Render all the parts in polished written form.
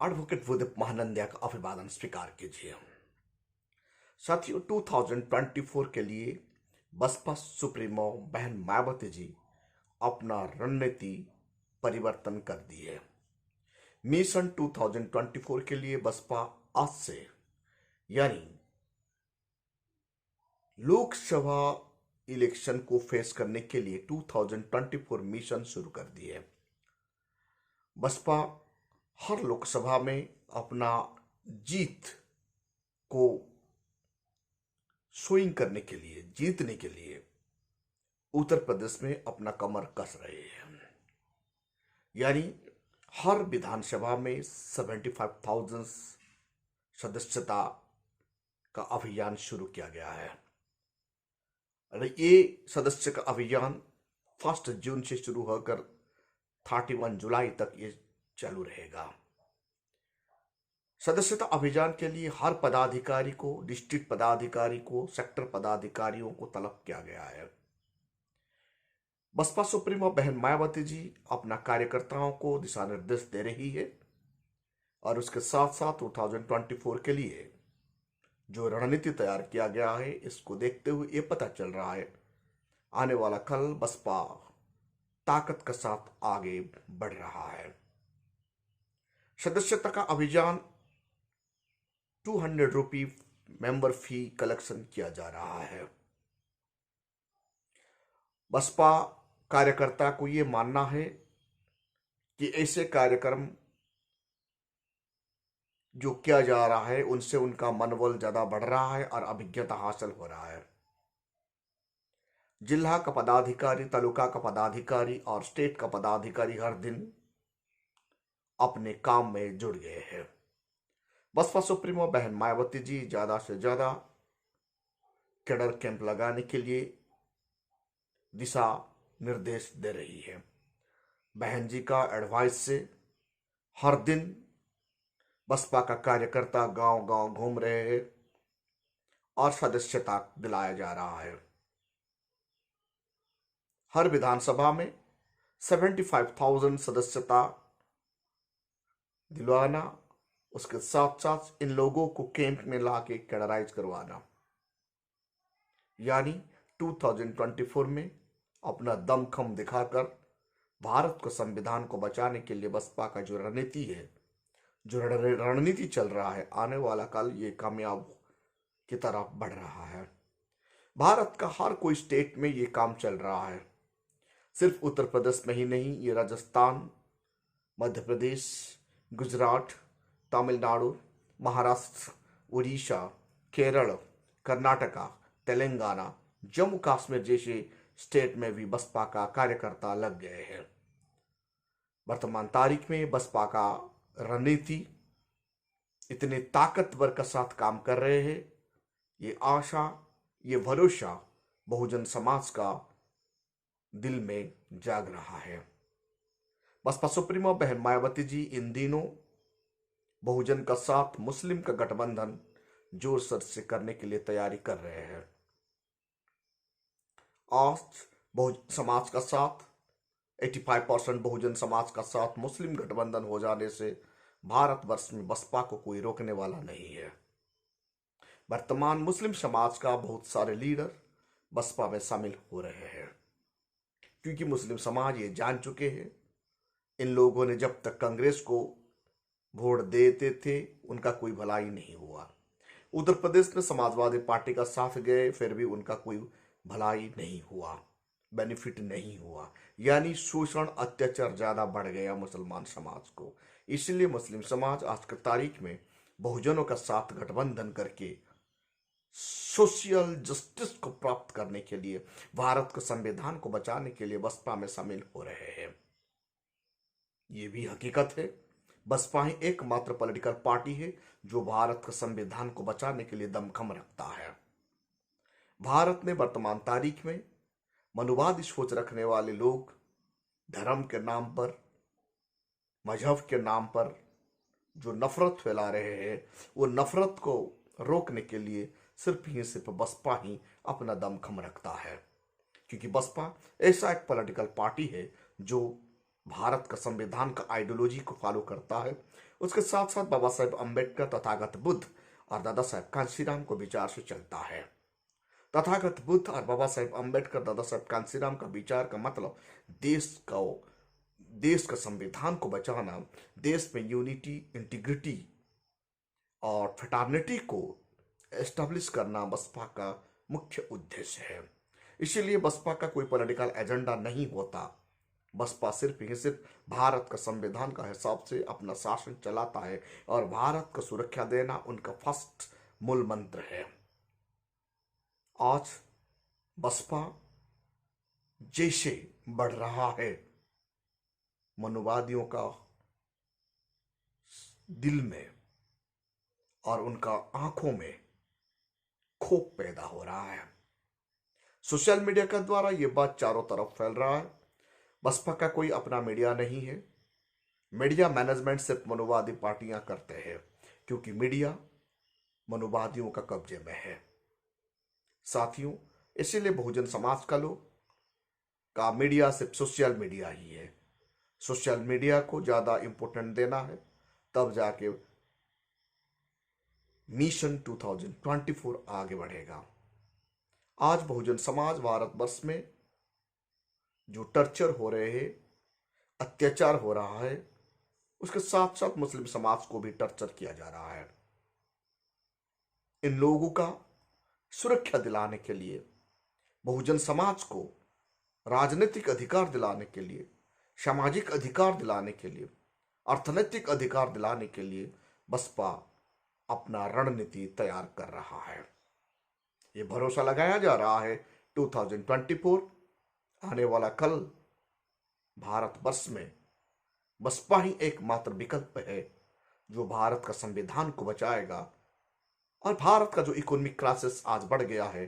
Advocate Bhudev Mahanandia का अभिवादन स्वीकार कीजिए। साथियों, 2024 के लिए बसपा सुप्रीमो बहन मायावती जी अपना रणनीति परिवर्तन कर दी है। मिशन 2024 के लिए बसपा आज से यानी लोकसभा इलेक्शन को फेस करने के लिए 2024 मिशन शुरू कर दी है। बसपा हर लोकसभा में अपना जीत को स्विंग करने के लिए, जीतने के लिए उत्तर प्रदेश में अपना कमर कस रहे हैं। यानी हर विधानसभा में 75,000 सदस्यता का अभियान शुरू किया गया है। ये सदस्य का अभियान 1 जून से शुरू होकर 31 जुलाई तक ये चालू रहेगा। सदस्यता अभियान के लिए हर पदाधिकारी को, डिस्ट्रिक्ट पदाधिकारी को, सेक्टर पदाधिकारियों को तलब किया गया है। बसपा सुप्रीमो बहन मायावती जी अपना कार्यकर्ताओं को दिशा निर्देश दे रही है और उसके साथ साथ 2024 के लिए जो रणनीति तैयार किया गया है, इसको देखते हुए ये पता चल रहा है आने वाला कल बसपा ताकत के साथ आगे बढ़ रहा है। सदस्यता का अभियान 200 रुपये मेंबर फी कलेक्शन किया जा रहा है। बसपा कार्यकर्ता को ये मानना है कि ऐसे कार्यक्रम जो किया जा रहा है उनसे उनका मनोबल ज्यादा बढ़ रहा है और अभिज्ञता हासिल हो रहा है। जिला का पदाधिकारी, तालुका का पदाधिकारी और स्टेट का पदाधिकारी हर दिन अपने काम में जुड़ गए हैं। बसपा सुप्रीमो बहन मायावती जी ज्यादा से ज्यादा कैडर कैंप लगाने के लिए दिशा निर्देश दे रही है। बहन जी का एडवाइस से हर दिन बसपा का कार्यकर्ता गांव गांव घूम रहे हैं और सदस्यता दिलाया जा रहा है। हर विधानसभा में 75,000 सदस्यता दिलवाना, उसके साथ साथ इन लोगों को कैंप में लाके कैडराइज करवाना, यानी 2024 में अपना दमखम दिखाकर भारत को, संविधान को बचाने के लिए बसपा का जो रणनीति है, जो रणनीति चल रहा है, आने वाला कल ये कामयाब की तरफ बढ़ रहा है। भारत का हर कोई स्टेट में ये काम चल रहा है। सिर्फ उत्तर प्रदेश में ही नहीं, ये राजस्थान, मध्य प्रदेश, गुजरात, तमिलनाडु, महाराष्ट्र, उड़ीसा, केरल, कर्नाटका, तेलंगाना, जम्मू कश्मीर जैसे स्टेट में भी बसपा का कार्यकर्ता लग गए हैं। वर्तमान तारीख में बसपा का रणनीति इतने ताकतवर के साथ काम कर रहे हैं। ये आशा, ये भरोसा बहुजन समाज का दिल में जाग रहा है। बसपा सुप्रीमो बहन मायावती जी इन दिनों बहुजन का साथ, मुस्लिम का गठबंधन जोर शोर से करने के लिए तैयारी कर रहे हैं। आज बहुजन समाज का साथ, 85% बहुजन समाज का साथ मुस्लिम गठबंधन हो जाने से भारतवर्ष में बसपा को कोई रोकने वाला नहीं है। वर्तमान मुस्लिम समाज का बहुत सारे लीडर बसपा में शामिल हो रहे हैं, क्योंकि मुस्लिम समाज ये जान चुके हैं इन लोगों ने जब तक कांग्रेस को वोट देते थे उनका कोई भलाई नहीं हुआ। उत्तर प्रदेश में समाजवादी पार्टी का साथ गए, फिर भी उनका कोई भलाई नहीं हुआ, बेनिफिट नहीं हुआ। यानी शोषण, अत्याचार ज्यादा बढ़ गया मुसलमान समाज को। इसलिए मुस्लिम समाज आज की तारीख में बहुजनों का साथ गठबंधन करके सोशल जस्टिस को प्राप्त करने के लिए, भारत के संविधान को बचाने के लिए बसपा में शामिल हो रहे हैं। ये भी हकीकत है, बसपा ही एकमात्र पॉलिटिकल पार्टी है जो भारत के संविधान को बचाने के लिए दमखम रखता है। भारत में वर्तमान तारीख में मनुवादी सोच रखने वाले लोग धर्म के नाम पर, मजहब के नाम पर जो नफरत फैला रहे हैं, वो नफरत को रोकने के लिए सिर्फ ही सिर्फ बसपा ही अपना दमखम रखता है। क्योंकि बसपा ऐसा एक पॉलिटिकल पार्टी है जो भारत का संविधान का आइडियोलॉजी को फॉलो करता है। उसके साथ साथ बाबा साहेब अम्बेडकर, तथागत बुद्ध और दादा साहेब कांशीराम को विचार से चलता है। तथागत बुद्ध और बाबा साहेब अम्बेडकर, दादा साहेब कांशीराम का विचार का मतलब देश का संविधान को बचाना, देश में यूनिटी, इंटीग्रिटी और फ्रेटर्निटी को एस्टेब्लिश करना बसपा का मुख्य उद्देश्य है। इसीलिए बसपा का कोई पॉलिटिकल एजेंडा नहीं होता। बसपा सिर्फ भारत का संविधान का हिसाब से अपना शासन चलाता है और भारत को सुरक्षा देना उनका फर्स्ट मूल मंत्र है। आज बसपा जैसे बढ़ रहा है, मनुवादियों का दिल में और उनका आंखों में खोफ पैदा हो रहा है। सोशल मीडिया के द्वारा यह बात चारों तरफ फैल रहा है। बसपा का कोई अपना मीडिया नहीं है। मीडिया मैनेजमेंट सिर्फ मनुवादी पार्टियां करते हैं, क्योंकि मीडिया मनुवादियों का कब्जे में है। साथियों, इसीलिए बहुजन समाज का मीडिया सिर्फ सोशल मीडिया ही है। सोशल मीडिया को ज्यादा इंपॉर्टेंट देना है, तब जाके मिशन 2024 आगे बढ़ेगा। आज बहुजन समाज भारतवर्ष में जो टर्चर हो रहे हैं, अत्याचार हो रहा है, उसके साथ साथ मुस्लिम समाज को भी टर्चर किया जा रहा है। इन लोगों का सुरक्षा दिलाने के लिए, बहुजन समाज को राजनीतिक अधिकार दिलाने के लिए, सामाजिक अधिकार दिलाने के लिए, अर्थनैतिक अधिकार दिलाने के लिए बसपा अपना रणनीति तैयार कर रहा है। ये भरोसा लगाया जा रहा है 2024 आने वाला कल भारतवर्ष में बसपा ही एकमात्र विकल्प है जो भारत का संविधान को बचाएगा। और भारत का जो इकोनॉमिक क्राइसिस आज बढ़ गया है,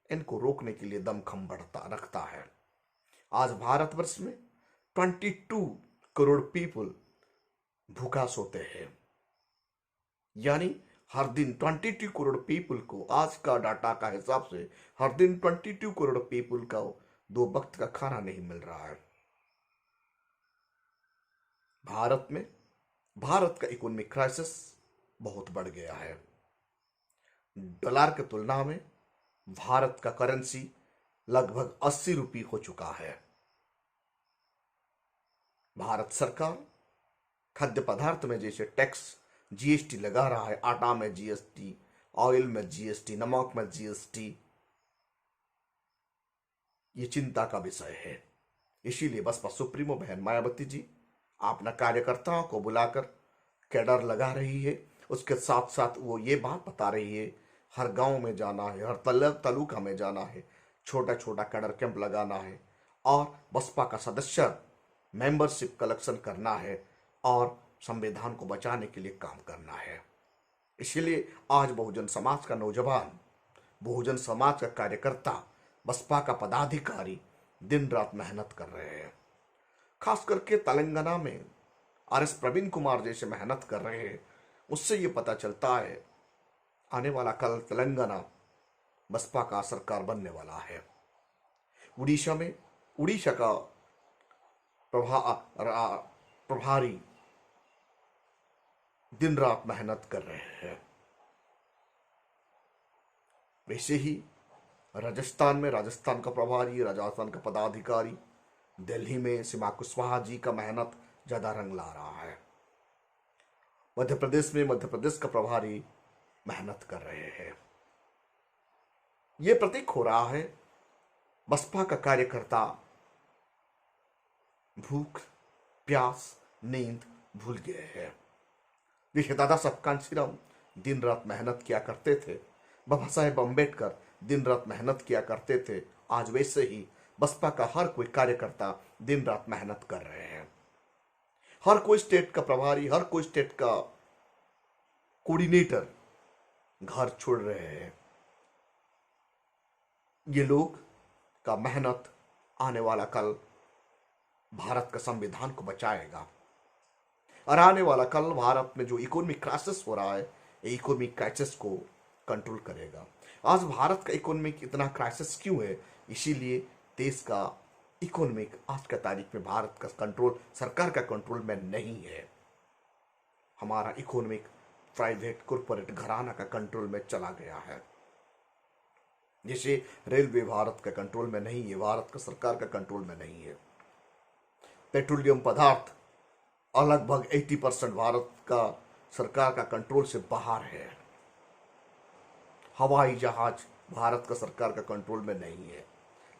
इनको रोकने के लिए दमखम रखता है। आज भारतवर्ष में 22 करोड़ पीपल भूखा सोते हैं, यानी हर दिन 22 करोड़ पीपल को, आज का डाटा का हिसाब से हर दिन 22 करोड़ पीपल का 2 वक्त का खाना नहीं मिल रहा है। भारत का इकोनॉमिक क्राइसिस बहुत बढ़ गया है। डॉलर की तुलना में भारत का करेंसी लगभग 80 रुपये हो चुका है। भारत सरकार खाद्य पदार्थ में जैसे टैक्स, जीएसटी लगा रहा है, आटा में जीएसटी, ऑयल में जीएसटी, नमक में जीएसटी, ये चिंता का विषय है। इसीलिए बसपा सुप्रीमो बहन मायावती जी अपना कार्यकर्ताओं को बुलाकर कैडर लगा रही है। उसके साथ साथ वो ये बात बता रही है, हर गांव में जाना है, हर तालुका में जाना है, छोटा छोटा कैडर कैंप लगाना है और बसपा का सदस्य मेंबरशिप कलेक्शन करना है और संविधान को बचाने के लिए काम करना है। इसलिए आज बहुजन समाज का नौजवान, बहुजन समाज का कार्यकर्ता, बसपा का पदाधिकारी दिन रात मेहनत कर रहे हैं। खास करके तेलंगाना में आरएस प्रवीण कुमार जैसे मेहनत कर रहे हैं। उससे ये पता चलता है आने वाला कल तेलंगाना बसपा का सरकार बनने वाला है। उड़ीसा का प्रभारी दिन रात मेहनत कर रहे हैं। वैसे ही राजस्थान का प्रभारी, राजस्थान का पदाधिकारी, दिल्ली में सीमा कुशवाहा जी का मेहनत ज्यादा रंग ला रहा है। मध्य प्रदेश का प्रभारी मेहनत कर रहे हैं। यह प्रतीक हो रहा है बसपा का कार्यकर्ता भूख, प्यास, नींद भूल गए हैं। देखिए, दादा साहब कांशीराम दिन रात मेहनत किया करते थे, बाबा साहेब अम्बेडकर दिन रात मेहनत किया करते थे। आज वैसे ही बसपा का हर कोई कार्यकर्ता दिन रात मेहनत कर रहे हैं। हर कोई स्टेट का प्रभारी, हर कोई स्टेट का कोऑर्डिनेटर घर छोड़ रहे हैं। ये लोग का मेहनत आने वाला कल भारत का संविधान को बचाएगा और आने वाला कल भारत में जो इकोनॉमिक क्राइसिस हो रहा है, इकोनॉमिक क्राइसिस को कंट्रोल करेगा। आज भारत का इकोनॉमिक इतना क्राइसिस क्यों है? इसीलिए देश का इकोनॉमिक आज का तारीख में भारत का कंट्रोल, सरकार का कंट्रोल में नहीं है। हमारा इकोनॉमिक प्राइवेट कॉरपोरेट घराना का कंट्रोल में चला गया है। जैसे रेलवे भारत का कंट्रोल में नहीं है, भारत का सरकार का कंट्रोल में नहीं है। पेट्रोलियम पदार्थ लगभग 80% भारत का सरकार का कंट्रोल से बाहर है। हवाई जहाज भारत का सरकार का कंट्रोल में नहीं है।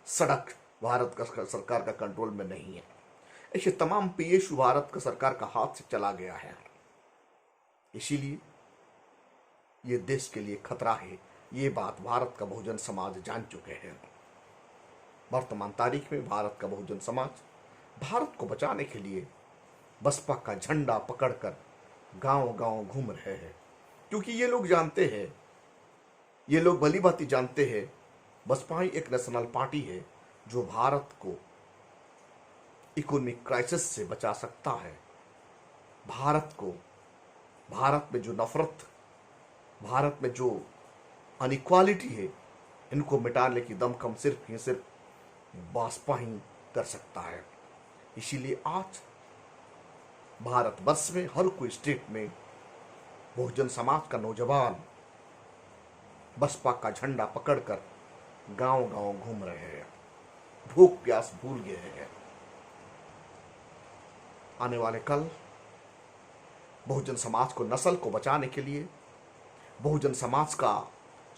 सड़क भारत का सरकार का कंट्रोल में नहीं है। ऐसे तमाम पीएसयू भारत का सरकार का हाथ से चला गया है। इसीलिए ये देश के लिए खतरा है। ये बात भारत का बहुजन समाज जान चुके हैं। वर्तमान तारीख में भारत का बहुजन समाज भारत को बचाने के लिए बसपा का झंडा पकड़कर गांव-गांव घूम रहे हैं, क्योंकि ये लोग जानते हैं, ये लोग भली भांति जानते हैं, बसपा ही एक नेशनल पार्टी है जो भारत को इकोनॉमिक क्राइसिस से बचा सकता है। भारत में जो नफरत, भारत में जो अनइक्वालिटी है, इनको मिटाने की दमखम सिर्फ बसपा ही कर सकता है। इसीलिए आज भारत वर्ष में हर कोई स्टेट में बहुजन समाज का नौजवान बसपा का झंडा पकड़कर गांव-गांव घूम रहे हैं, भूख प्यास भूल गए हैं। आने वाले कल बहुजन समाज को, नस्ल को बचाने के लिए, बहुजन समाज का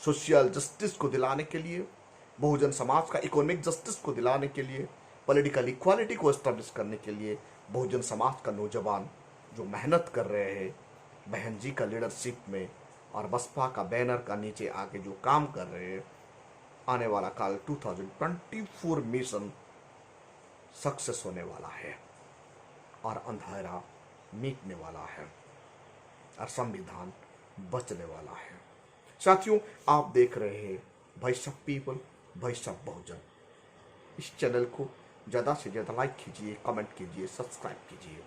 सोशल जस्टिस को दिलाने के लिए, बहुजन समाज का इकोनॉमिक जस्टिस को दिलाने के लिए, पॉलिटिकल इक्वालिटी को एस्टेब्लिश करने के लिए बहुजन समाज का नौजवान जो मेहनत कर रहे हैं बहन जी का लीडरशिप में और बसपा का बैनर का नीचे आके जो काम कर रहे हैं, आने वाला काल 2024 मिशन सक्सेस होने वाला है और अंधेरा मिटने वाला है और संविधान बचने वाला है। साथियों, आप देख रहे हैं voice of people, voice of Bahujan. इस चैनल को ज़्यादा से ज़्यादा लाइक कीजिए, कमेंट कीजिए, सब्सक्राइब कीजिए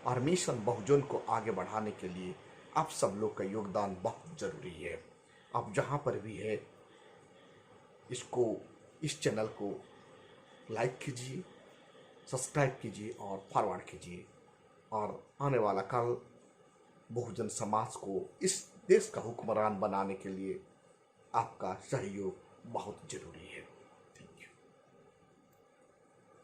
और मिशन बहुजन को आगे बढ़ाने के लिए आप सब लोग का योगदान बहुत ज़रूरी है। आप जहाँ पर भी है इस चैनल को लाइक कीजिए, सब्सक्राइब कीजिए और फॉरवर्ड कीजिए और आने वाला कल बहुजन समाज को इस देश का हुक्मरान बनाने के लिए आपका सहयोग बहुत जरूरी है।